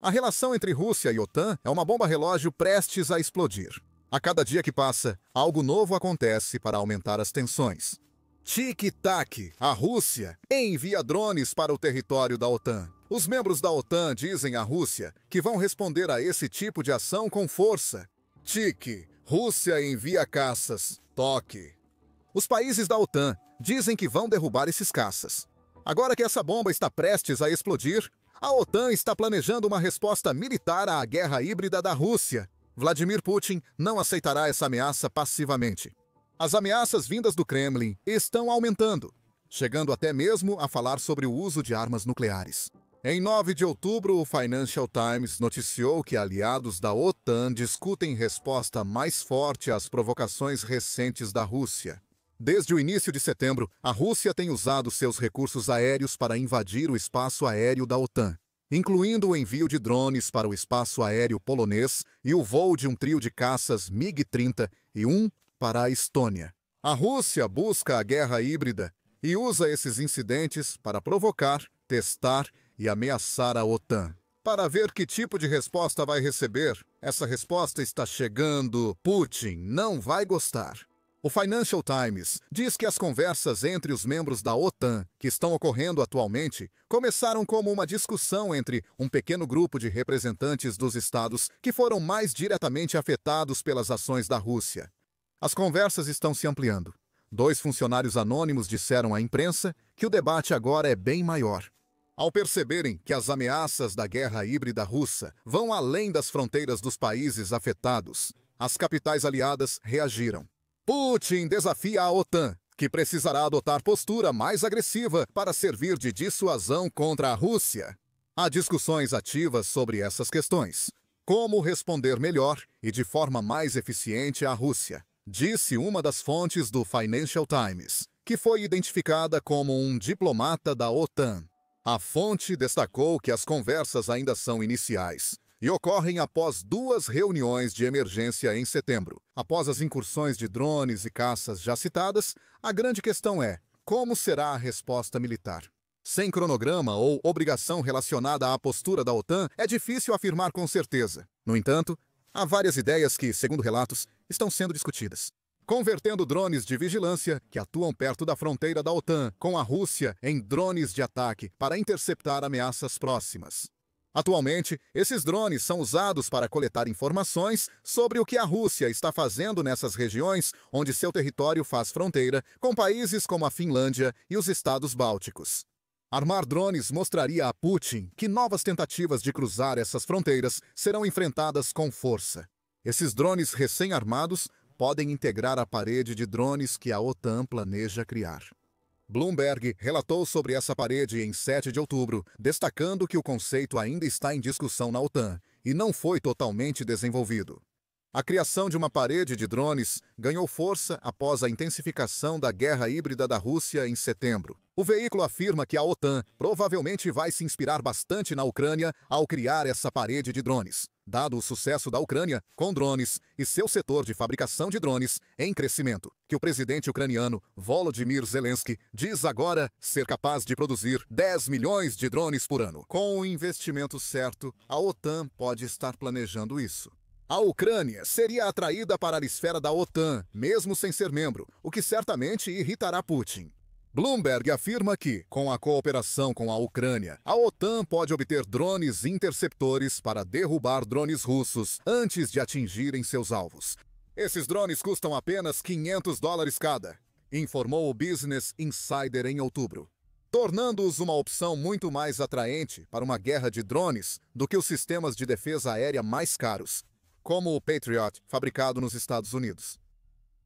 A relação entre Rússia e OTAN é uma bomba relógio prestes a explodir. A cada dia que passa, algo novo acontece para aumentar as tensões. Tic-tac, a Rússia envia drones para o território da OTAN. Os membros da OTAN dizem à Rússia que vão responder a esse tipo de ação com força. Tic, Rússia envia caças. Toque. Os países da OTAN dizem que vão derrubar esses caças. Agora que essa bomba está prestes a explodir, a OTAN está planejando uma resposta militar à guerra híbrida da Rússia. Vladimir Putin não aceitará essa ameaça passivamente. As ameaças vindas do Kremlin estão aumentando, chegando até mesmo a falar sobre o uso de armas nucleares. Em 9 de outubro, o Financial Times noticiou que aliados da OTAN discutem resposta mais forte às provocações recentes da Rússia. Desde o início de setembro, a Rússia tem usado seus recursos aéreos para invadir o espaço aéreo da OTAN, incluindo o envio de drones para o espaço aéreo polonês e o voo de um trio de caças MiG-30 e um para a Estônia. A Rússia busca a guerra híbrida e usa esses incidentes para provocar, testar e ameaçar a OTAN. Para ver que tipo de resposta vai receber, essa resposta está chegando. Putin não vai gostar. O Financial Times diz que as conversas entre os membros da OTAN, que estão ocorrendo atualmente, começaram como uma discussão entre um pequeno grupo de representantes dos estados que foram mais diretamente afetados pelas ações da Rússia. As conversas estão se ampliando. 2 funcionários anônimos disseram à imprensa que o debate agora é bem maior. Ao perceberem que as ameaças da guerra híbrida russa vão além das fronteiras dos países afetados, as capitais aliadas reagiram. Putin desafia a OTAN, que precisará adotar postura mais agressiva para servir de dissuasão contra a Rússia. Há discussões ativas sobre essas questões. Como responder melhor e de forma mais eficiente à Rússia, disse uma das fontes do Financial Times, que foi identificada como um diplomata da OTAN. A fonte destacou que as conversas ainda são iniciais e ocorrem após 2 reuniões de emergência em setembro. Após as incursões de drones e caças já citadas, a grande questão é: como será a resposta militar? Sem cronograma ou obrigação relacionada à postura da OTAN, é difícil afirmar com certeza. No entanto, há várias ideias que, segundo relatos, estão sendo discutidas. Convertendo drones de vigilância que atuam perto da fronteira da OTAN com a Rússia em drones de ataque para interceptar ameaças próximas. Atualmente, esses drones são usados para coletar informações sobre o que a Rússia está fazendo nessas regiões onde seu território faz fronteira com países como a Finlândia e os estados bálticos. Armar drones mostraria a Putin que novas tentativas de cruzar essas fronteiras serão enfrentadas com força. Esses drones recém-armados podem integrar a parede de drones que a OTAN planeja criar. Bloomberg relatou sobre essa parede em 7 de outubro, destacando que o conceito ainda está em discussão na OTAN e não foi totalmente desenvolvido. A criação de uma parede de drones ganhou força após a intensificação da guerra híbrida da Rússia em setembro. O veículo afirma que a OTAN provavelmente vai se inspirar bastante na Ucrânia ao criar essa parede de drones, dado o sucesso da Ucrânia com drones e seu setor de fabricação de drones em crescimento, que o presidente ucraniano Volodymyr Zelensky diz agora ser capaz de produzir 10 milhões de drones por ano. Com o investimento certo, a OTAN pode estar planejando isso. A Ucrânia seria atraída para a esfera da OTAN, mesmo sem ser membro, o que certamente irritará Putin. Bloomberg afirma que, com a cooperação com a Ucrânia, a OTAN pode obter drones interceptores para derrubar drones russos antes de atingirem seus alvos. Esses drones custam apenas $500 cada, informou o Business Insider em outubro, tornando-os uma opção muito mais atraente para uma guerra de drones do que os sistemas de defesa aérea mais caros, como o Patriot, fabricado nos Estados Unidos.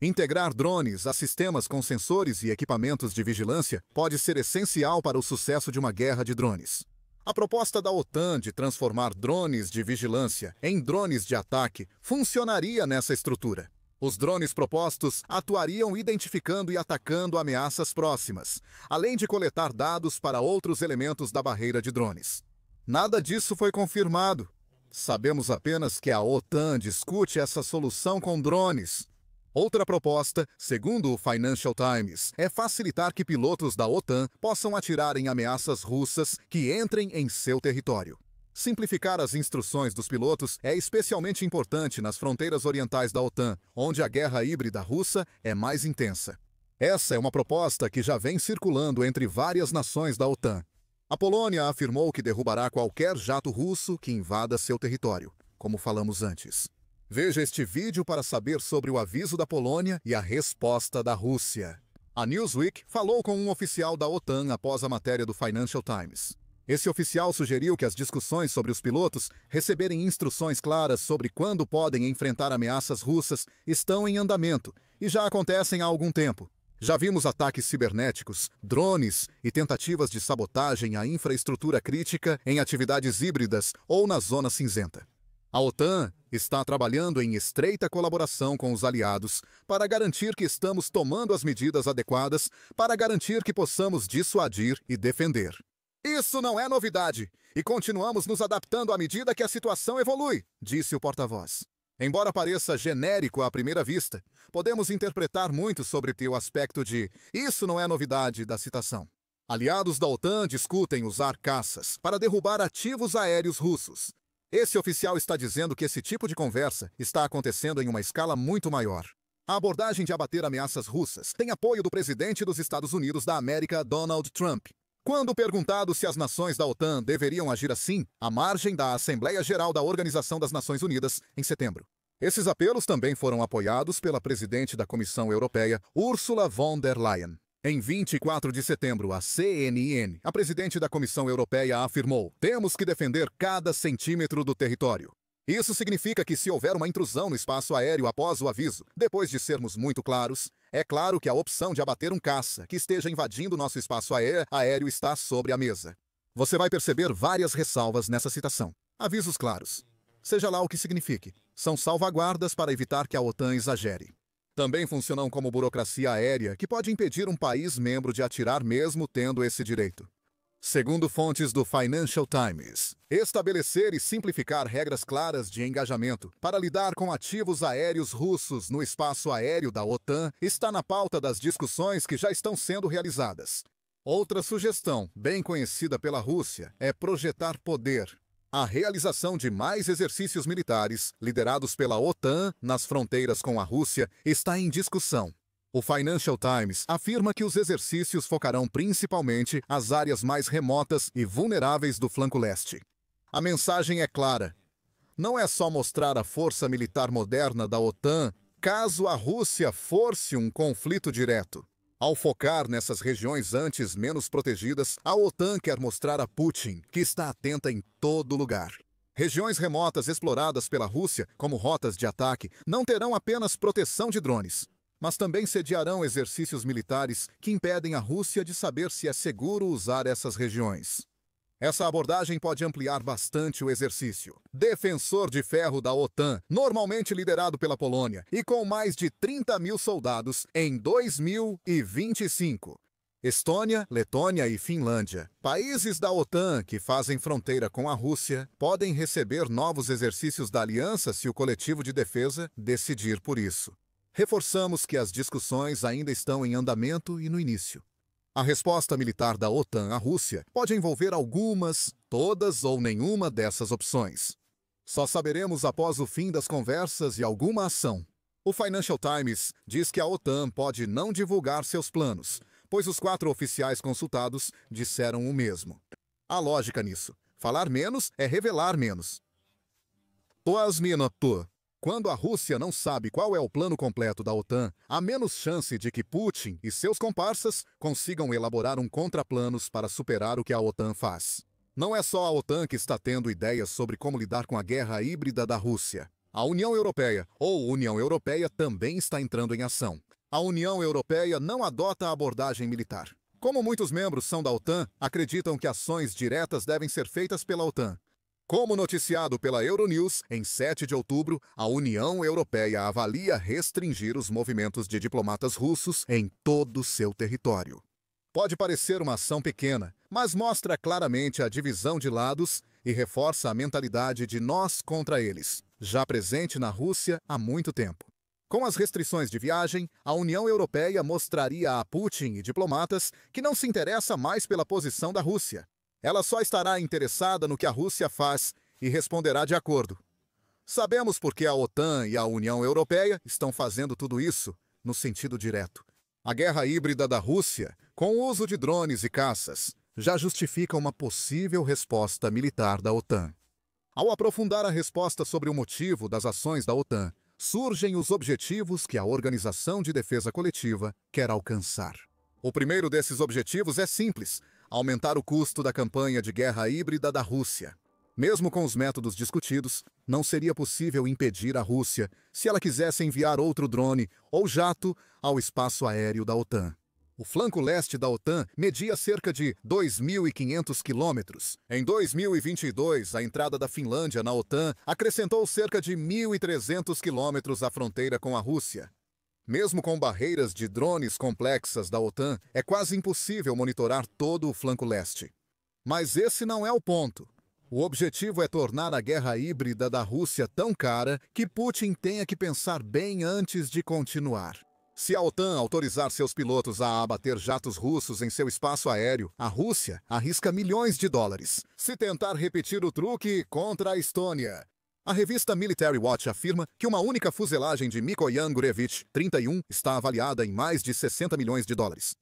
Integrar drones a sistemas com sensores e equipamentos de vigilância pode ser essencial para o sucesso de uma guerra de drones. A proposta da OTAN de transformar drones de vigilância em drones de ataque funcionaria nessa estrutura. Os drones propostos atuariam identificando e atacando ameaças próximas, além de coletar dados para outros elementos da barreira de drones. Nada disso foi confirmado. Sabemos apenas que a OTAN discute essa solução com drones. Outra proposta, segundo o Financial Times, é facilitar que pilotos da OTAN possam atirar em ameaças russas que entrem em seu território. Simplificar as instruções dos pilotos é especialmente importante nas fronteiras orientais da OTAN, onde a guerra híbrida russa é mais intensa. Essa é uma proposta que já vem circulando entre várias nações da OTAN. A Polônia afirmou que derrubará qualquer jato russo que invada seu território, como falamos antes. Veja este vídeo para saber sobre o aviso da Polônia e a resposta da Rússia. A Newsweek falou com um oficial da OTAN após a matéria do Financial Times. Esse oficial sugeriu que as discussões sobre os pilotos receberem instruções claras sobre quando podem enfrentar ameaças russas estão em andamento e já acontecem há algum tempo. Já vimos ataques cibernéticos, drones e tentativas de sabotagem à infraestrutura crítica em atividades híbridas ou na zona cinzenta. A OTAN está trabalhando em estreita colaboração com os aliados para garantir que estamos tomando as medidas adequadas para garantir que possamos dissuadir e defender. Isso não é novidade, e continuamos nos adaptando à medida que a situação evolui, disse o porta-voz. Embora pareça genérico à primeira vista, podemos interpretar muito sobre o aspecto de "isso não é novidade" da citação. Aliados da OTAN discutem usar caças para derrubar ativos aéreos russos. Esse oficial está dizendo que esse tipo de conversa está acontecendo em uma escala muito maior. A abordagem de abater ameaças russas tem apoio do presidente dos Estados Unidos da América, Donald Trump. Quando perguntado se as nações da OTAN deveriam agir assim, à margem da Assembleia Geral da Organização das Nações Unidas, em setembro. Esses apelos também foram apoiados pela presidente da Comissão Europeia, Ursula von der Leyen. Em 24 de setembro, a CNN, a presidente da Comissão Europeia, afirmou: "Temos que defender cada centímetro do território." Isso significa que se houver uma intrusão no espaço aéreo após o aviso, depois de sermos muito claros, é claro que a opção de abater um caça que esteja invadindo nosso espaço aéreo está sobre a mesa. Você vai perceber várias ressalvas nessa citação. Avisos claros. Seja lá o que signifique, são salvaguardas para evitar que a OTAN exagere. Também funcionam como burocracia aérea que pode impedir um país membro de atirar mesmo tendo esse direito. Segundo fontes do Financial Times, estabelecer e simplificar regras claras de engajamento para lidar com ativos aéreos russos no espaço aéreo da OTAN está na pauta das discussões que já estão sendo realizadas. Outra sugestão, bem conhecida pela Rússia, é projetar poder. A realização de mais exercícios militares, liderados pela OTAN nas fronteiras com a Rússia, está em discussão. O Financial Times afirma que os exercícios focarão principalmente as áreas mais remotas e vulneráveis do flanco leste. A mensagem é clara. Não é só mostrar a força militar moderna da OTAN caso a Rússia force um conflito direto. Ao focar nessas regiões antes menos protegidas, a OTAN quer mostrar a Putin que está atenta em todo lugar. Regiões remotas exploradas pela Rússia como rotas de ataque não terão apenas proteção de drones, mas também sediarão exercícios militares que impedem a Rússia de saber se é seguro usar essas regiões. Essa abordagem pode ampliar bastante o exercício. Defensor de ferro da OTAN, normalmente liderado pela Polônia, e com mais de 30 mil soldados em 2025. Estônia, Letônia e Finlândia, países da OTAN que fazem fronteira com a Rússia, podem receber novos exercícios da aliança se o coletivo de defesa decidir por isso. Reforçamos que as discussões ainda estão em andamento e no início. A resposta militar da OTAN à Rússia pode envolver algumas, todas ou nenhuma dessas opções. Só saberemos após o fim das conversas e alguma ação. O Financial Times diz que a OTAN pode não divulgar seus planos, pois os 4 oficiais consultados disseram o mesmo. Há lógica nisso. Falar menos é revelar menos. Quando a Rússia não sabe qual é o plano completo da OTAN, há menos chance de que Putin e seus comparsas consigam elaborar um contraplanos para superar o que a OTAN faz. Não é só a OTAN que está tendo ideias sobre como lidar com a guerra híbrida da Rússia. A União Europeia, ou União Europeia, também está entrando em ação. A União Europeia não adota a abordagem militar. Como muitos membros são da OTAN, acreditam que ações diretas devem ser feitas pela OTAN. Como noticiado pela Euronews, em 7 de outubro, a União Europeia avalia restringir os movimentos de diplomatas russos em todo o seu território. Pode parecer uma ação pequena, mas mostra claramente a divisão de lados e reforça a mentalidade de nós contra eles, já presente na Rússia há muito tempo. Com as restrições de viagem, a União Europeia mostraria a Putin e diplomatas que não se interessa mais pela posição da Rússia. Ela só estará interessada no que a Rússia faz e responderá de acordo. Sabemos por que a OTAN e a União Europeia estão fazendo tudo isso no sentido direto. A guerra híbrida da Rússia, com o uso de drones e caças, já justifica uma possível resposta militar da OTAN. Ao aprofundar a resposta sobre o motivo das ações da OTAN, surgem os objetivos que a Organização de Defesa Coletiva quer alcançar. O primeiro desses objetivos é simples: aumentar o custo da campanha de guerra híbrida da Rússia. Mesmo com os métodos discutidos, não seria possível impedir a Rússia se ela quisesse enviar outro drone ou jato ao espaço aéreo da OTAN. O flanco leste da OTAN media cerca de 2.500 quilômetros. Em 2022, a entrada da Finlândia na OTAN acrescentou cerca de 1.300 quilômetros à fronteira com a Rússia. Mesmo com barreiras de drones complexas da OTAN, é quase impossível monitorar todo o flanco leste. Mas esse não é o ponto. O objetivo é tornar a guerra híbrida da Rússia tão cara que Putin tenha que pensar bem antes de continuar. Se a OTAN autorizar seus pilotos a abater jatos russos em seu espaço aéreo, a Rússia arrisca milhões de dólares. Se tentar repetir o truque contra a Estônia. A revista Military Watch afirma que uma única fuselagem de Mikoyan Gurevich 31 está avaliada em mais de 60 milhões de dólares.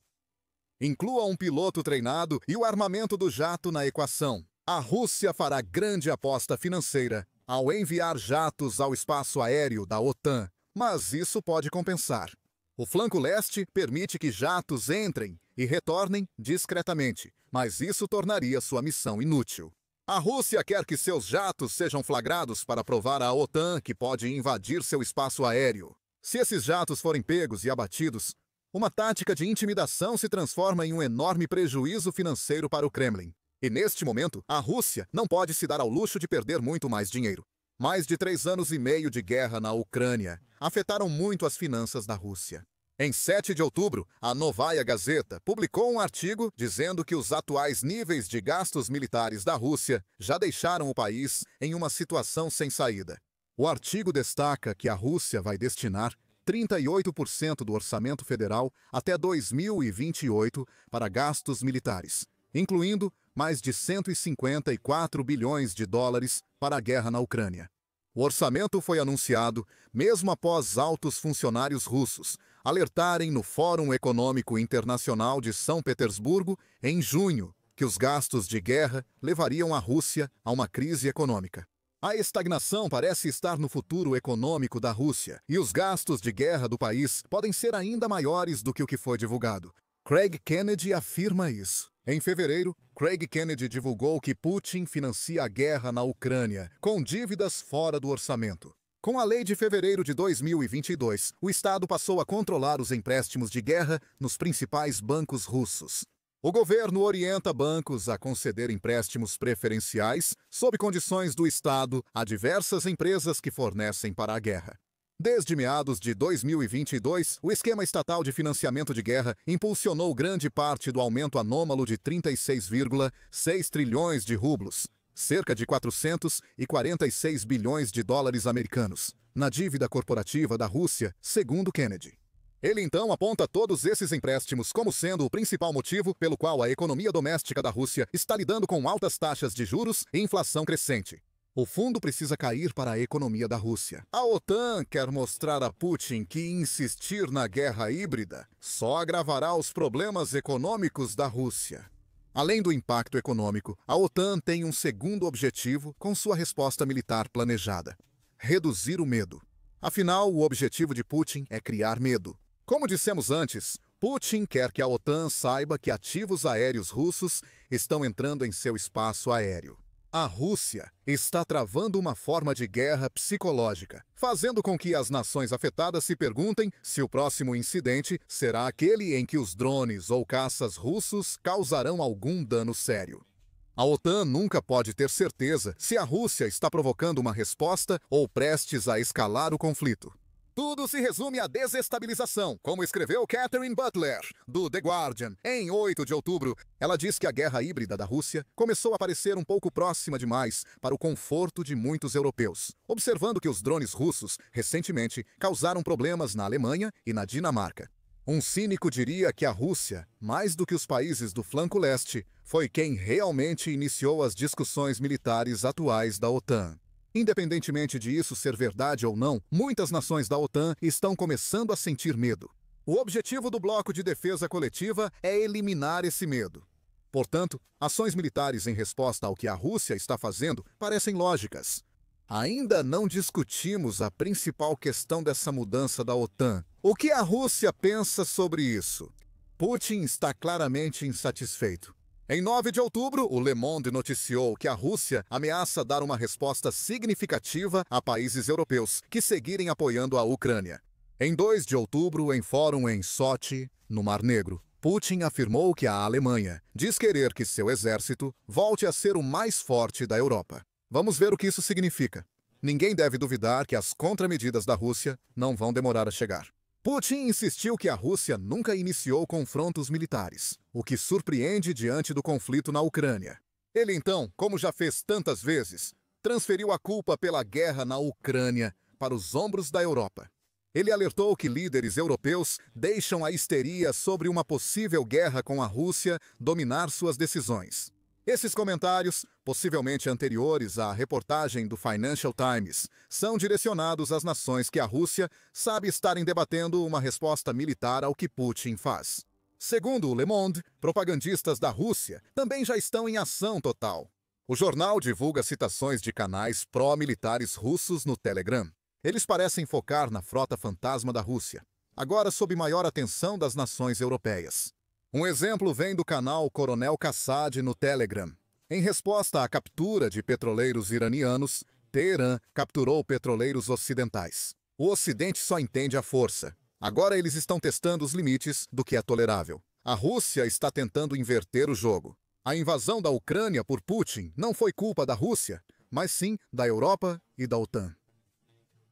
Inclua um piloto treinado e o armamento do jato na equação. A Rússia fará grande aposta financeira ao enviar jatos ao espaço aéreo da OTAN, mas isso pode compensar. O flanco leste permite que jatos entrem e retornem discretamente, mas isso tornaria sua missão inútil. A Rússia quer que seus jatos sejam flagrados para provar à OTAN que pode invadir seu espaço aéreo. Se esses jatos forem pegos e abatidos, uma tática de intimidação se transforma em um enorme prejuízo financeiro para o Kremlin. E neste momento, a Rússia não pode se dar ao luxo de perder muito mais dinheiro. Mais de 3 anos e meio de guerra na Ucrânia afetaram muito as finanças da Rússia. Em 7 de outubro, a Novaya Gazeta publicou um artigo dizendo que os atuais níveis de gastos militares da Rússia já deixaram o país em uma situação sem saída. O artigo destaca que a Rússia vai destinar 38% do orçamento federal até 2028 para gastos militares, incluindo mais de 154 bilhões de dólares para a guerra na Ucrânia. O orçamento foi anunciado mesmo após altos funcionários russos alertarem no Fórum Econômico Internacional de São Petersburgo, em junho, que os gastos de guerra levariam a Rússia a uma crise econômica. A estagnação parece estar no futuro econômico da Rússia, e os gastos de guerra do país podem ser ainda maiores do que o que foi divulgado. Craig Kennedy afirma isso. Em fevereiro, Craig Kennedy divulgou que Putin financia a guerra na Ucrânia, com dívidas fora do orçamento. Com a lei de fevereiro de 2022, o Estado passou a controlar os empréstimos de guerra nos principais bancos russos. O governo orienta bancos a conceder empréstimos preferenciais, sob condições do Estado, a diversas empresas que fornecem para a guerra. Desde meados de 2022, o esquema estatal de financiamento de guerra impulsionou grande parte do aumento anômalo de 36,6 trilhões de rublos, cerca de 446 bilhões de dólares americanos, na dívida corporativa da Rússia, segundo Kennedy. Ele então aponta todos esses empréstimos como sendo o principal motivo pelo qual a economia doméstica da Rússia está lidando com altas taxas de juros e inflação crescente. O fundo precisa cair para a economia da Rússia. A OTAN quer mostrar a Putin que insistir na guerra híbrida só agravará os problemas econômicos da Rússia. Além do impacto econômico, a OTAN tem um segundo objetivo com sua resposta militar planejada: reduzir o medo. Afinal, o objetivo de Putin é criar medo. Como dissemos antes, Putin quer que a OTAN saiba que ativos aéreos russos estão entrando em seu espaço aéreo. A Rússia está travando uma forma de guerra psicológica, fazendo com que as nações afetadas se perguntem se o próximo incidente será aquele em que os drones ou caças russos causarão algum dano sério. A OTAN nunca pode ter certeza se a Rússia está provocando uma resposta ou prestes a escalar o conflito. Tudo se resume à desestabilização, como escreveu Catherine Butler, do The Guardian, em 8 de outubro. Ela diz que a guerra híbrida da Rússia começou a parecer um pouco próxima demais para o conforto de muitos europeus, observando que os drones russos, recentemente, causaram problemas na Alemanha e na Dinamarca. Um cínico diria que a Rússia, mais do que os países do flanco leste, foi quem realmente iniciou as discussões militares atuais da OTAN. Independentemente de isso ser verdade ou não, muitas nações da OTAN estão começando a sentir medo. O objetivo do bloco de defesa coletiva é eliminar esse medo. Portanto, ações militares em resposta ao que a Rússia está fazendo parecem lógicas. Ainda não discutimos a principal questão dessa mudança da OTAN. O que a Rússia pensa sobre isso? Putin está claramente insatisfeito. Em 9 de outubro, o Le Monde noticiou que a Rússia ameaça dar uma resposta significativa a países europeus que seguirem apoiando a Ucrânia. Em 2 de outubro, em fórum em Sochi, no Mar Negro, Putin afirmou que a Alemanha diz querer que seu exército volte a ser o mais forte da Europa. Vamos ver o que isso significa. Ninguém deve duvidar que as contramedidas da Rússia não vão demorar a chegar. Putin insistiu que a Rússia nunca iniciou confrontos militares, o que surpreende diante do conflito na Ucrânia. Ele então, como já fez tantas vezes, transferiu a culpa pela guerra na Ucrânia para os ombros da Europa. Ele alertou que líderes europeus deixam a histeria sobre uma possível guerra com a Rússia dominar suas decisões. Esses comentários, possivelmente anteriores à reportagem do Financial Times, são direcionados às nações que a Rússia sabe estarem debatendo uma resposta militar ao que Putin faz. Segundo o Le Monde, propagandistas da Rússia também já estão em ação total. O jornal divulga citações de canais pró-militares russos no Telegram. Eles parecem focar na frota fantasma da Rússia, agora sob maior atenção das nações europeias. Um exemplo vem do canal Coronel Kassad no Telegram. Em resposta à captura de petroleiros iranianos, Teherã capturou petroleiros ocidentais. O Ocidente só entende a força. Agora eles estão testando os limites do que é tolerável. A Rússia está tentando inverter o jogo. A invasão da Ucrânia por Putin não foi culpa da Rússia, mas sim da Europa e da OTAN.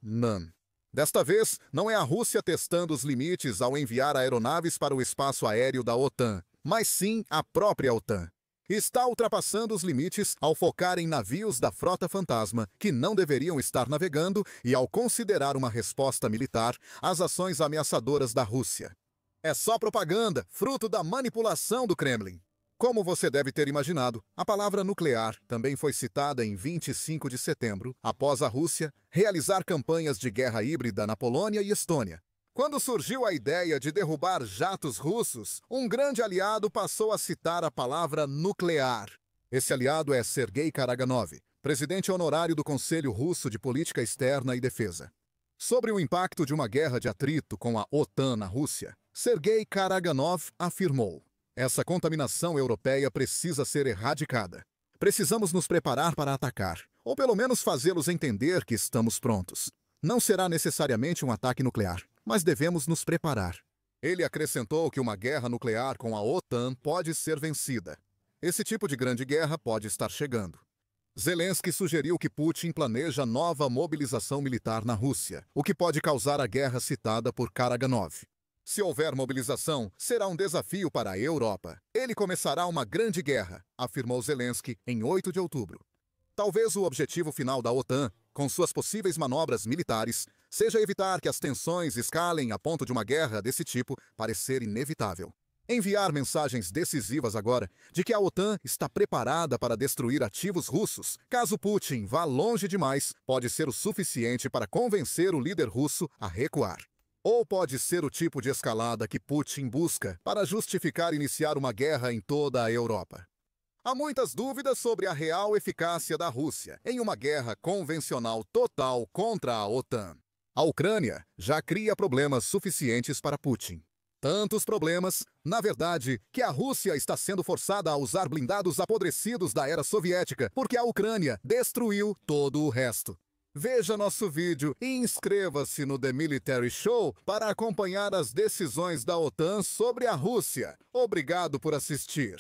Não. Desta vez, não é a Rússia testando os limites ao enviar aeronaves para o espaço aéreo da OTAN, mas sim a própria OTAN. Está ultrapassando os limites ao focar em navios da frota fantasma que não deveriam estar navegando e ao considerar uma resposta militar às ações ameaçadoras da Rússia. É só propaganda, fruto da manipulação do Kremlin. Como você deve ter imaginado, a palavra nuclear também foi citada em 25 de setembro, após a Rússia realizar campanhas de guerra híbrida na Polônia e Estônia. Quando surgiu a ideia de derrubar jatos russos, um grande aliado passou a citar a palavra nuclear. Esse aliado é Sergei Karaganov, presidente honorário do Conselho Russo de Política Externa e Defesa. Sobre o impacto de uma guerra de atrito com a OTAN na Rússia, Sergei Karaganov afirmou: essa contaminação europeia precisa ser erradicada. Precisamos nos preparar para atacar, ou pelo menos fazê-los entender que estamos prontos. Não será necessariamente um ataque nuclear, mas devemos nos preparar. Ele acrescentou que uma guerra nuclear com a OTAN pode ser vencida. Esse tipo de grande guerra pode estar chegando. Zelensky sugeriu que Putin planeja nova mobilização militar na Rússia, o que pode causar a guerra citada por Karaganov. Se houver mobilização, será um desafio para a Europa. Ele começará uma grande guerra, afirmou Zelensky em 8 de outubro. Talvez o objetivo final da OTAN, com suas possíveis manobras militares, seja evitar que as tensões escalem a ponto de uma guerra desse tipo parecer inevitável. Enviar mensagens decisivas agora de que a OTAN está preparada para destruir ativos russos, caso Putin vá longe demais, pode ser o suficiente para convencer o líder russo a recuar. Ou pode ser o tipo de escalada que Putin busca para justificar iniciar uma guerra em toda a Europa. Há muitas dúvidas sobre a real eficácia da Rússia em uma guerra convencional total contra a OTAN. A Ucrânia já cria problemas suficientes para Putin. Tantos problemas, na verdade, que a Rússia está sendo forçada a usar blindados apodrecidos da era soviética porque a Ucrânia destruiu todo o resto. Veja nosso vídeo e inscreva-se no The Military Show para acompanhar as decisões da OTAN sobre a Rússia. Obrigado por assistir.